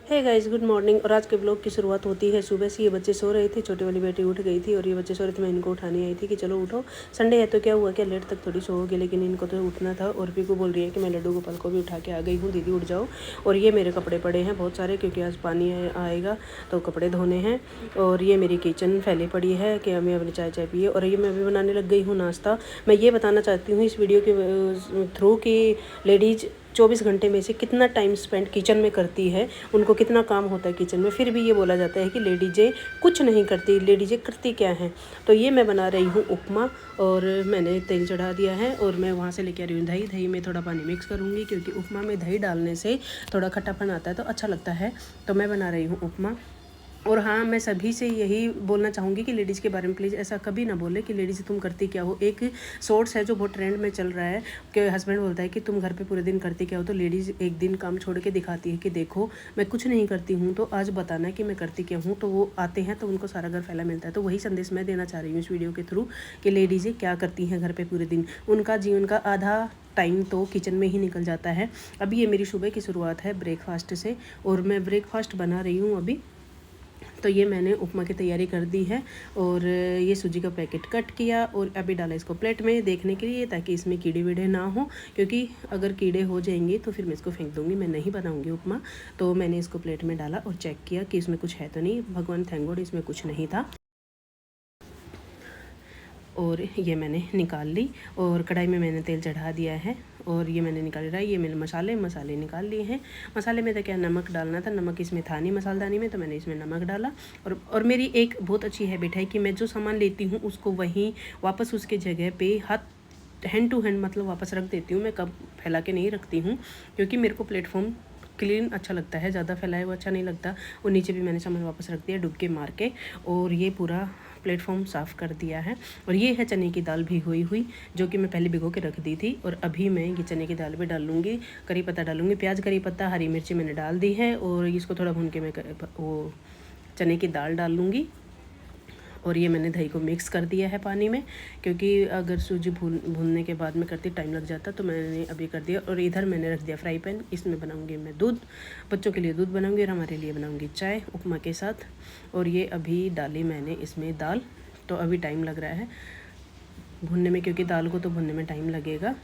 Hey guys, good morning. और आज के ब्लॉग की शुरुआत होती है सुबह से। ये बच्चे सो रहे थे, छोटी वाली बेटी उठ गई थी और ये बच्चे सो रहे थे। मैं इनको उठाने आई थी कि चलो उठो, संडे है तो क्या हुआ, क्या लेट तक थोड़ी सोओगे, लेकिन इनको तो उठना था। और पीकू बोल रही है कि मैं लड्डू गोपाल को भी उठा के आ गई हूँ, दीदी उठ जाओ। और ये मेरे कपड़े पड़े हैं बहुत सारे, क्योंकि आज पानी आएगा तो कपड़े धोने हैं। और ये मेरी किचन फैली पड़ी है कि हमें अपनी चाय पिए। और ये मैं अभी बनाने लग गई हूँ नाश्ता। मैं ये बताना चाहती हूँ इस वीडियो के थ्रू कि लेडीज़ 24 घंटे में से कितना टाइम स्पेंड किचन में करती है, उनको कितना काम होता है किचन में। फिर भी ये बोला जाता है कि लेडीज़ें कुछ नहीं करती, लेडीज़ें करती क्या हैं। तो ये मैं बना रही हूँ उपमा, और मैंने तेल चढ़ा दिया है। और मैं वहाँ से लेके आ रही हूँ दही। दही में थोड़ा पानी मिक्स करूँगी, क्योंकि उपमा में दही डालने से थोड़ा खट्टापन आता है तो अच्छा लगता है। तो मैं बना रही हूँ उपमा। और हाँ, मैं सभी से यही बोलना चाहूँगी कि लेडीज़ के बारे में प्लीज़ ऐसा कभी ना बोले कि लेडीज़ तुम करती क्या हो। एक शॉर्ट्स है जो बहुत ट्रेंड में चल रहा है कि हस्बैंड बोलता है कि तुम घर पे पूरे दिन करती क्या हो, तो लेडीज़ एक दिन काम छोड़ के दिखाती है कि देखो मैं कुछ नहीं करती हूँ, तो आज बताना कि मैं करती क्या हूँ। तो वो आते हैं तो उनको सारा घर फैला मिलता है। तो वही संदेश मैं देना चाह रही हूँ इस वीडियो के थ्रू कि लेडीज़ें क्या करती हैं घर पर पूरे दिन। उनका जीवन का आधा टाइम तो किचन में ही निकल जाता है। अभी ये मेरी सुबह की शुरुआत है ब्रेकफास्ट से, और मैं ब्रेकफास्ट बना रही हूँ अभी। तो ये मैंने उपमा की तैयारी कर दी है। और ये सूजी का पैकेट कट किया और अभी डाला इसको प्लेट में देखने के लिए, ताकि इसमें कीड़े वीड़े ना हो, क्योंकि अगर कीड़े हो जाएंगे तो फिर मैं इसको फेंक दूँगी, मैं नहीं बनाऊँगी उपमा। तो मैंने इसको प्लेट में डाला और चेक किया कि इसमें कुछ है तो नहीं। भगवान थैंक गॉड इसमें कुछ नहीं था। और ये मैंने निकाल ली, और कढ़ाई में मैंने तेल चढ़ा दिया है और ये मैंने निकाल रहा है। ये मैंने मसाले निकाल लिए हैं। मसाले में तो क्या नमक डालना था, नमक इसमें था नहीं मसालदानी में, तो मैंने इसमें नमक डाला। और मेरी एक बहुत अच्छी हैबिट है कि मैं जो सामान लेती हूँ उसको वहीं वापस उसके जगह पे हाथ हैंड टू हैंड मतलब वापस रख देती हूँ। मैं कब फैला के नहीं रखती हूँ, क्योंकि मेरे को प्लेटफॉर्म क्लीन अच्छा लगता है, ज़्यादा फैलाया हुआ अच्छा नहीं लगता। और नीचे भी मैंने सामान वापस रख दिया डुबके मार के, और ये पूरा प्लेटफॉर्म साफ़ कर दिया है। और ये है चने की दाल भिगोई हुई, जो कि मैं पहले भिगो के रख दी थी। और अभी मैं ये चने की दाल भी डाल लूँगी, करी पत्ता डालूँगी, प्याज करी पत्ता हरी मिर्ची मैंने डाल दी है। और इसको थोड़ा भून के मैं वो चने की दाल डाल लूँगी। और ये मैंने दही को मिक्स कर दिया है पानी में, क्योंकि अगर सूजी भूनने के बाद में करती टाइम लग जाता, तो मैंने अभी कर दिया। और इधर मैंने रख दिया फ्राई पैन, इसमें बनाऊंगी मैं दूध। बच्चों के लिए दूध बनाऊंगी और हमारे लिए बनाऊंगी चाय उपमा के साथ। और ये अभी डाली मैंने इसमें दाल, तो अभी टाइम लग रहा है भूनने में, क्योंकि दाल को तो भूनने में टाइम लगेगा।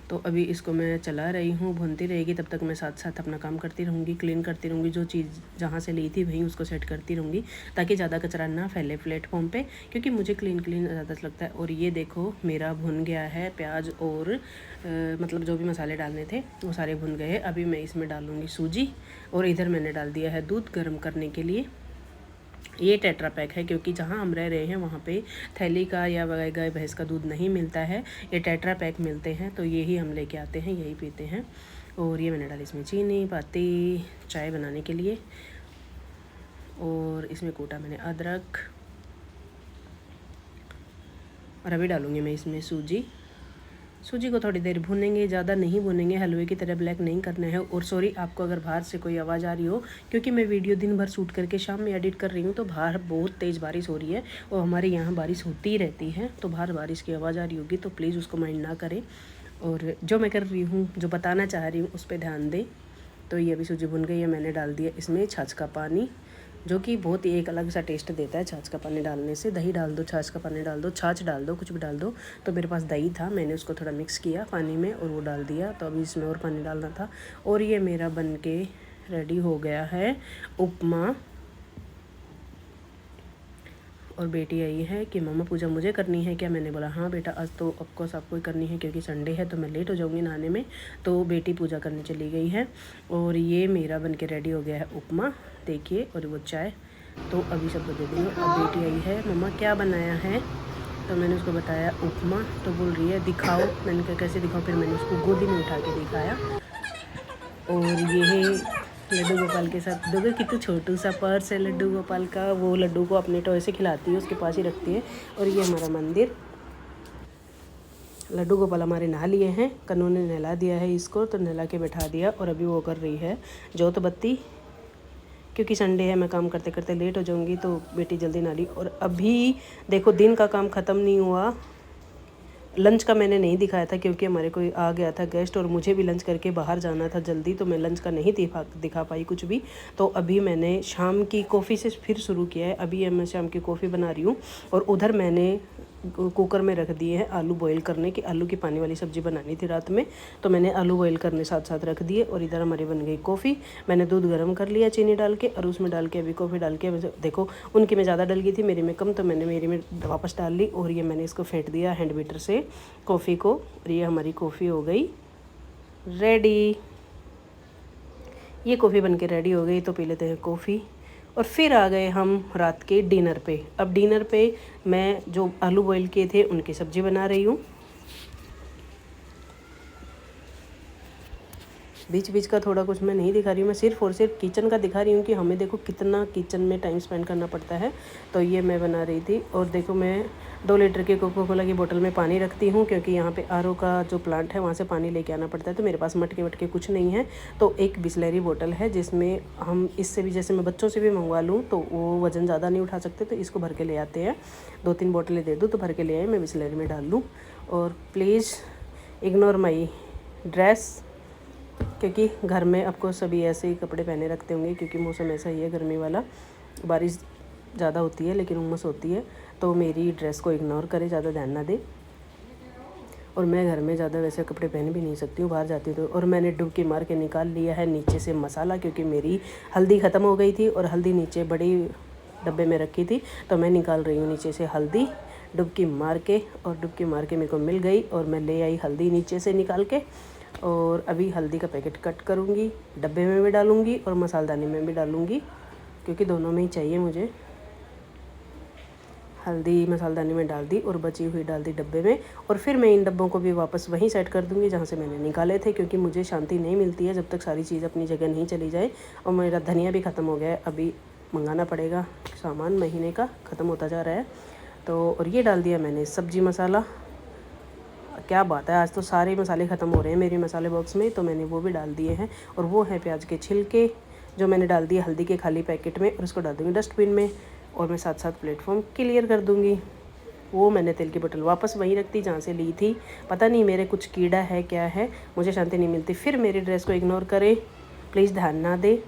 तो अभी इसको मैं चला रही हूँ, भूनती रहेगी तब तक मैं साथ साथ अपना काम करती रहूँगी, क्लीन करती रहूँगी। जो चीज़ जहाँ से ली थी वहीं उसको सेट करती रहूँगी, ताकि ज़्यादा कचरा ना फैले प्लेटफॉर्म पे, क्योंकि मुझे क्लीन ज़्यादा लगता है। और ये देखो मेरा भुन गया है प्याज, और मतलब जो भी मसाले डालने थे वो सारे भुन गए हैं। अभी मैं इसमें डालूँगी सूजी, और इधर मैंने डाल दिया है दूध गर्म करने के लिए। ये टेट्रा पैक है, क्योंकि जहाँ हम रह रहे हैं वहाँ पे थैली का या गाय भैंस का दूध नहीं मिलता है, ये टेट्रा पैक मिलते हैं, तो यही हम लेके आते हैं, यही पीते हैं। और ये मैंने डाली इसमें चीनी पत्ती चाय बनाने के लिए, और इसमें कूटा मैंने अदरक। और अभी डालूँगी मैं इसमें सूजी को थोड़ी देर भूनेंगे, ज़्यादा नहीं भूनेंगे, हलवे की तरह ब्लैक नहीं करना है। और सॉरी आपको अगर बाहर से कोई आवाज़ आ रही हो, क्योंकि मैं वीडियो दिन भर शूट करके शाम में एडिट कर रही हूँ, तो बाहर बहुत तेज़ बारिश हो रही है, और हमारे यहाँ बारिश होती ही रहती है, तो बाहर बारिश की आवाज़ आ रही होगी, तो प्लीज़ उसको माइंड ना करें। और जो मैं कर रही हूँ, जो बताना चाह रही हूँ, उस पर ध्यान दें। तो ये अभी सूजी भुन गई है, मैंने डाल दिया इसमें छाछ का पानी, जो कि बहुत ही एक अलग सा टेस्ट देता है छाछ का पानी डालने से। दही डाल दो, छाछ का पानी डाल दो, छाछ डाल दो, कुछ भी डाल दो। तो मेरे पास दही था, मैंने उसको थोड़ा मिक्स किया पानी में और वो डाल दिया। तो अभी इसमें और पानी डालना था। और ये मेरा बन के रेडी हो गया है उपमा। और बेटी आई है कि मम्मा पूजा मुझे करनी है क्या। मैंने बोला हाँ बेटा, आज तो ऑफकोर्स आपको ही करनी है, क्योंकि संडे है तो मैं लेट हो जाऊँगी नहाने में। तो बेटी पूजा करने चली गई है। और ये मेरा बन के रेडी हो गया है उपमा, देखिए, और वो चाय। तो अभी सबको दे दी। अब बेटी आई है, मम्मा क्या बनाया है। तो मैंने उसको बताया उपमा। तो बोल रही है दिखाओ। मैंने कहा कैसे दिखाओ, फिर मैंने उसको गोदी में उठा के दिखाया। और ये है लड्डू गोपाल के साथ दोगे, कितना छोटू सा पर्स है लड्डू गोपाल का। वो लड्डू को अपने टॉय से खिलाती है, उसके पास ही रखती है। और ये हमारा मंदिर, लड्डू गोपाल हमारे नहा लिए हैं, कन्नू ने नहला दिया है इसको, तो नहला के बैठा दिया। और अभी वो कर रही है जोत बत्ती, क्योंकि संडे है, मैं काम करते करते लेट हो जाऊंगी, तो बेटी जल्दी नहा ली। और अभी देखो दिन का काम ख़त्म नहीं हुआ, लंच का मैंने नहीं दिखाया था क्योंकि हमारे कोई आ गया था गेस्ट और मुझे भी लंच करके बाहर जाना था जल्दी, तो मैं लंच का नहीं दिखा पाई कुछ भी। तो अभी मैंने शाम की कॉफ़ी से फिर शुरू किया है। अभी मैं शाम की कॉफ़ी बना रही हूँ और उधर मैंने कुकर में रख दिए हैं आलू बॉईल करने की। आलू की पानी वाली सब्ज़ी बनानी थी रात में, तो मैंने आलू बॉईल करने साथ साथ रख दिए। और इधर हमारी बन गई कॉफ़ी। मैंने दूध गर्म कर लिया चीनी डाल के और उसमें डाल के अभी कॉफ़ी डाल के, देखो उनकी में ज़्यादा डल गई थी, मेरी में कम, तो मैंने मेरी में वापस डाल ली और ये मैंने इसको फेंट दिया हैंड बीटर से कॉफ़ी को। और ये हमारी कॉफ़ी हो गई रेडी। ये कॉफ़ी बन के रेडी हो गई, तो पी लेते हैं कॉफ़ी। और फिर आ गए हम रात के डिनर पे। अब डिनर पे मैं जो आलू बॉईल किए थे उनकी सब्ज़ी बना रही हूँ। बीच बीच का थोड़ा कुछ मैं नहीं दिखा रही हूँ, मैं सिर्फ और सिर्फ किचन का दिखा रही हूँ कि हमें देखो कितना किचन में टाइम स्पेंड करना पड़ता है। तो ये मैं बना रही थी। और देखो मैं 2 लीटर की कोको कोला की बोतल में पानी रखती हूँ क्योंकि यहाँ पे आरओ का जो प्लांट है वहाँ से पानी लेके आना पड़ता है। तो मेरे पास मटके वटके कुछ नहीं है, तो एक बिसलेरी बोतल है जिसमें हम इससे भी, जैसे मैं बच्चों से भी मंगवा लूँ तो वो वज़न ज़्यादा नहीं उठा सकते, तो इसको भर के ले आते हैं। 2-3 बोतलें दे दूँ तो भर के ले आए, मैं बिसलेरी में डाल लूँ। और प्लीज़ इग्नोर माई ड्रेस, क्योंकि घर में आपको सभी ऐसे ही कपड़े पहने रखते होंगे क्योंकि मौसम ऐसा ही है गर्मी वाला, बारिश ज़्यादा होती है लेकिन उमस होती है। तो मेरी ड्रेस को इग्नोर करें, ज़्यादा ध्यान ना दे। और मैं घर में ज़्यादा वैसे कपड़े पहन भी नहीं सकती हूँ, बाहर जाती हूँ तो। और मैंने डुबकी मार के निकाल लिया है नीचे से मसाला, क्योंकि मेरी हल्दी ख़त्म हो गई थी और हल्दी नीचे बड़ी डब्बे में रखी थी, तो मैं निकाल रही हूँ नीचे से हल्दी डुबकी मार के। और डुबकी मार के मेरे को मिल गई और मैं ले आई हल्दी नीचे से निकाल के। और अभी हल्दी का पैकेट कट करूँगी, डब्बे में भी डालूँगी और मसालदानी में भी डालूँगी, क्योंकि दोनों में ही चाहिए मुझे। हल्दी मसालदानी में डाल दी और बची हुई डाल दी डब्बे में। और फिर मैं इन डब्बों को भी वापस वहीं सेट कर दूँगी जहाँ से मैंने निकाले थे, क्योंकि मुझे शांति नहीं मिलती है जब तक सारी चीज़ अपनी जगह नहीं चली जाए। और मेरा धनिया भी ख़त्म हो गया है, अभी मंगाना पड़ेगा, सामान महीने का ख़त्म होता जा रहा है। तो और ये डाल दिया मैंने सब्ज़ी मसाला। क्या बात है, आज तो सारे मसाले ख़त्म हो रहे हैं मेरे मसाले बॉक्स में, तो मैंने वो भी डाल दिए हैं। और वो है प्याज के छिलके जो मैंने डाल दिए हल्दी के खाली पैकेट में, और उसको डाल दूँगी डस्टबिन में। और मैं साथ साथ प्लेटफॉर्म क्लियर कर दूँगी। वो मैंने तेल की बोतल वापस वहीं रख दी जहाँ से ली थी। पता नहीं मेरे कुछ कीड़ा है क्या है, मुझे शांति नहीं मिलती। फिर मेरी ड्रेस को इग्नोर करें, प्लीज़ ध्यान ना दे।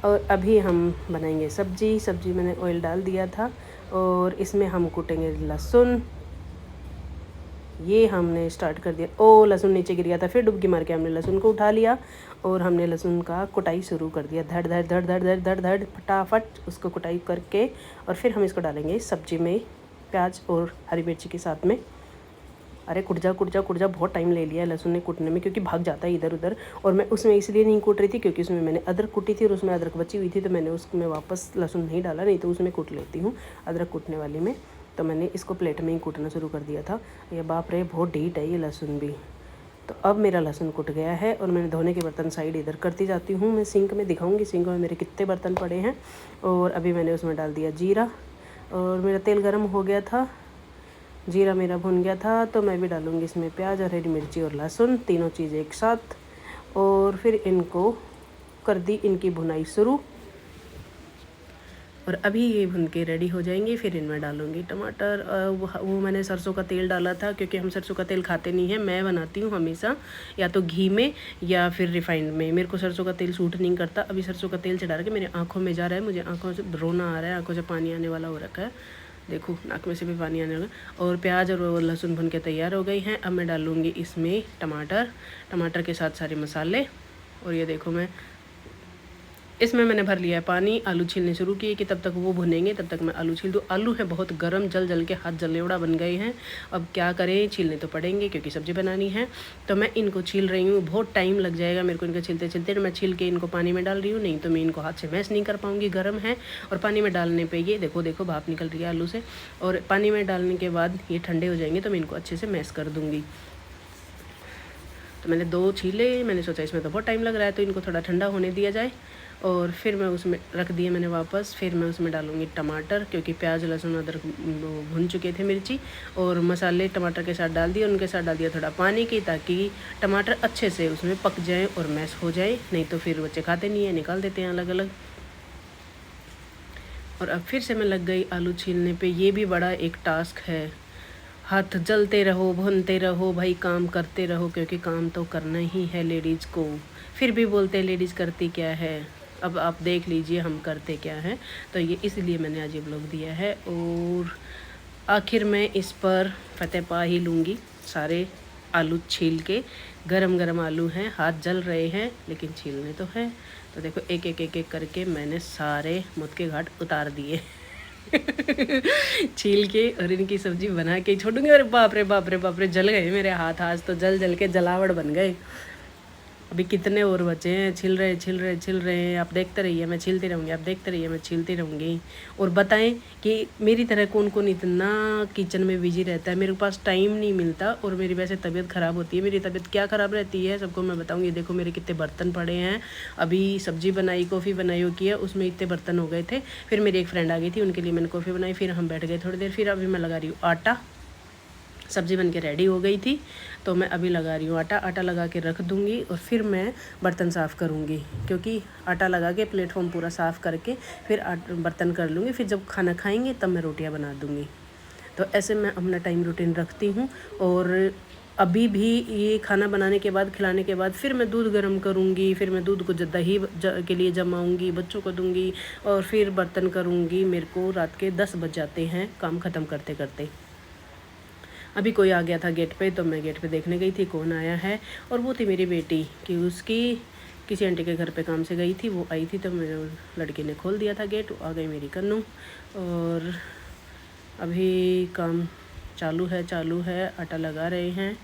और अभी हम बनाएंगे सब्जी मैंने ऑयल डाल दिया था और इसमें हम कूटेंगे लहसुन। ये हमने स्टार्ट कर दिया। ओ लहसुन नीचे गिर गया था, फिर डुबकी मार के हमने लहसुन को उठा लिया और हमने लहसुन का कुटाई शुरू कर दिया। धड़ धड़ धड़ धड़ धड़ धड़ धड़ फटाफट उसको कुटाई करके, और फिर हम इसको डालेंगे सब्जी में प्याज और हरी मिर्ची के साथ में। अरे कुट जा बहुत टाइम ले लिया लहसुन ने कूटने में, क्योंकि भाग जाता है इधर उधर। और मैं उसमें इसलिए नहीं कूट रही थी क्योंकि उसमें मैंने अदरक कूटी थी और उसमें अदरक बची हुई थी, तो मैंने उसमें वापस लहसुन नहीं डाला, नहीं तो उसमें कूट लेती हूँ अदरक कूटने वाली में। तो मैंने इसको प्लेट में ही कूटना शुरू कर दिया था। ये बाप रे बहुत ढीठ है ये लहसुन भी। तो अब मेरा लहसुन कुट गया है और मैंने धोने के बर्तन साइड इधर करती जाती हूँ। मैं सिंक में दिखाऊंगी सिंक में मेरे कितने बर्तन पड़े हैं। और अभी मैंने उसमें डाल दिया जीरा और मेरा तेल गर्म हो गया था, जीरा मेरा भुन गया था। तो मैं भी डालूँगी इसमें प्याज और हरी मिर्ची और लहसुन, तीनों चीज़ें एक साथ। और फिर इनको कर दी इनकी भुनाई शुरू। और अभी ये भुन के रेडी हो जाएंगे, फिर इनमें डालूंगी टमाटर। वो मैंने सरसों का तेल डाला था क्योंकि हम सरसों का तेल खाते नहीं हैं। मैं बनाती हूँ हमेशा या तो घी में या फिर रिफाइंड में। मेरे को सरसों का तेल सूट नहीं करता। अभी सरसों का तेल चढ़ा के मेरे आँखों में जा रहा है, मुझे आँखों से रोना आ रहा है, आँखों से पानी आने वाला हो रखा है। देखो नाक में से भी पानी आने लगा। और प्याज और लहसुन भुन के तैयार हो गई हैं। अब मैं डालूँगी इसमें टमाटर के साथ सारे मसाले। और ये देखो मैं इसमें मैंने भर लिया है पानी। आलू छीलने शुरू किए कि तब तक वो भुनेंगे, तब तक मैं आलू छील दूँ। आलू है बहुत गर्म, जल के हाथ जलेवड़ा बन गए हैं। अब क्या करें, छीलने तो पड़ेंगे क्योंकि सब्ज़ी बनानी है। तो मैं इनको छील रही हूँ, बहुत टाइम लग जाएगा मेरे को इनको छीलते। मैं छील के इनको पानी में डाल रही हूँ, नहीं तो मैं इनको हाथ से मैश नहीं कर पाऊँगी, गर्म है। और पानी में डालने पर ये देखो भाप निकल रही है आलू से। और पानी में डालने के बाद ये ठंडे हो जाएंगे तो मैं इनको अच्छे से मैश कर दूँगी। तो मैंने 2 छीले, मैंने सोचा इसमें तो बहुत टाइम लग रहा है तो इनको थोड़ा ठंडा होने दिया जाए। और फिर मैं उसमें रख दिए मैंने वापस। फिर मैं उसमें डालूँगी टमाटर, क्योंकि प्याज लहसुन अदरक भुन चुके थे मिर्ची। और मसाले टमाटर के साथ डाल दिए, उनके साथ डाल दिया थोड़ा पानी की, ताकि टमाटर अच्छे से उसमें पक जाए और मैश हो जाए। नहीं तो फिर बच्चे खाते नहीं है, निकाल देते हैं अलग अलग। और अब फिर से मैं लग गई आलू छीलने पे। ये भी बड़ा एक टास्क है। हाथ जलते रहो, भूनते रहो भाई, काम करते रहो, क्योंकि काम तो करना ही है लेडीज़ को। फिर भी बोलते हैं लेडीज़ करती क्या है। अब आप देख लीजिए हम करते क्या हैं। तो ये इसलिए मैंने आज ये ब्लॉग दिया है। और आखिर में इस पर फतेह पा ही लूँगी। सारे आलू छील के, गरम गरम आलू हैं, हाथ जल रहे हैं लेकिन छीलने तो है। तो देखो एक एक एक एक करके मैंने सारे मुद के घाट उतार दिए छील के, और इनकी सब्जी बना के छोड़ूंगी। अरे बाप रे बाप रे बाप रे, जल गए मेरे हाथ, आज तो जल जल के जलावड़ बन गए। अभी कितने और बचे हैं, छिल रहे छिल रहे छिल रहे हैं। आप देखते रहिए, मैं छीलती रहूँगी, आप देखते रहिए, मैं छीलती रहूँगी। और बताएं कि मेरी तरह कौन कौन इतना किचन में बिजी रहता है। मेरे पास टाइम नहीं मिलता और मेरी वैसे तबीयत ख़राब होती है। मेरी तबीयत क्या ख़राब रहती है सबको मैं बताऊँगी। देखो मेरे कितने बर्तन पड़े हैं। अभी सब्जी बनाई, कॉफ़ी बनाई, वो किया, उसमें इतने बर्तन हो गए थे। फिर मेरी एक फ्रेंड आ गई थी, उनके लिए मैंने कॉफ़ी बनाई, फिर हम बैठ गए थोड़ी देर। फिर अभी मैं लगा रही हूँ आटा। सब्ज़ी बन के रेडी हो गई थी, तो मैं अभी लगा रही हूँ आटा लगा के रख दूँगी और फिर मैं बर्तन साफ़ करूँगी। क्योंकि आटा लगा के प्लेटफॉर्म पूरा साफ़ करके फिर बर्तन कर लूँगी। फिर जब खाना खाएंगे तब मैं रोटियाँ बना दूँगी। तो ऐसे मैं अपना टाइम रूटीन रखती हूँ। और अभी भी ये खाना बनाने के बाद, खिलाने के बाद फिर मैं दूध गर्म करूँगी, फिर मैं दूध को दही के लिए जमाऊँगी, बच्चों को दूँगी और फिर बर्तन करूँगी। मेरे को रात के 10 बज जाते हैं काम ख़त्म करते करते। अभी कोई आ गया था गेट पे, तो मैं गेट पे देखने गई थी कौन आया है। और वो थी मेरी बेटी, कि उसकी किसी आंटी के घर पे काम से गई थी, वो आई थी, तो मेरे लड़के ने खोल दिया था गेट। आ गई मेरी कन्नू। और अभी काम चालू है, आटा लगा रहे हैं।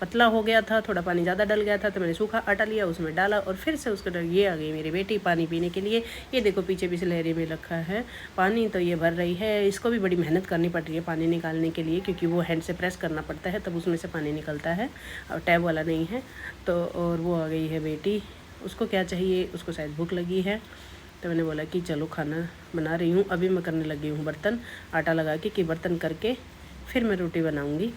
पतला हो गया था, थोड़ा पानी ज़्यादा डल गया था, तो मैंने सूखा आटा लिया, उसमें डाला और फिर से उसका ये आ गई मेरी बेटी पानी पीने के लिए। ये देखो पीछे बिसलेरी में रखा है पानी, तो ये भर रही है। इसको भी बड़ी मेहनत करनी पड़ रही है पानी निकालने के लिए, क्योंकि वो हैंड से प्रेस करना पड़ता है तब उसमें से पानी निकलता है, और टैब वाला नहीं है। तो और वो आ गई है बेटी, उसको क्या चाहिए, उसको शायद भूख लगी है। तो मैंने बोला कि चलो खाना बना रही हूँ। अभी मैं करने लगी हूँ बर्तन, आटा लगा के कि बर्तन करके फिर मैं रोटी बनाऊँगी।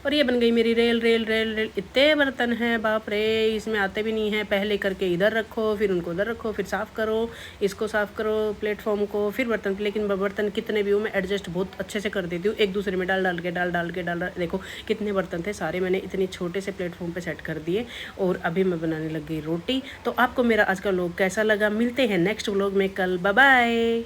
और ये बन गई मेरी रेल रेल रेल रेल। इतने बर्तन हैं बाप रे, इसमें आते भी नहीं हैं। पहले करके इधर रखो, फिर उनको उधर रखो, फिर साफ़ करो, इसको साफ़ करो प्लेटफॉर्म को, फिर बर्तन। लेकिन बर्तन कितने भी हो मैं एडजस्ट बहुत अच्छे से कर देती हूँ, एक दूसरे में डाल के। देखो कितने बर्तन थे, सारे मैंने इतने छोटे से प्लेटफॉर्म पर सेट कर दिए। और अभी मैं बनाने लग गई रोटी। तो आपको मेरा आज का व्लॉग कैसा लगा, मिलते हैं नेक्स्ट व्लॉग में कल। Bye bye.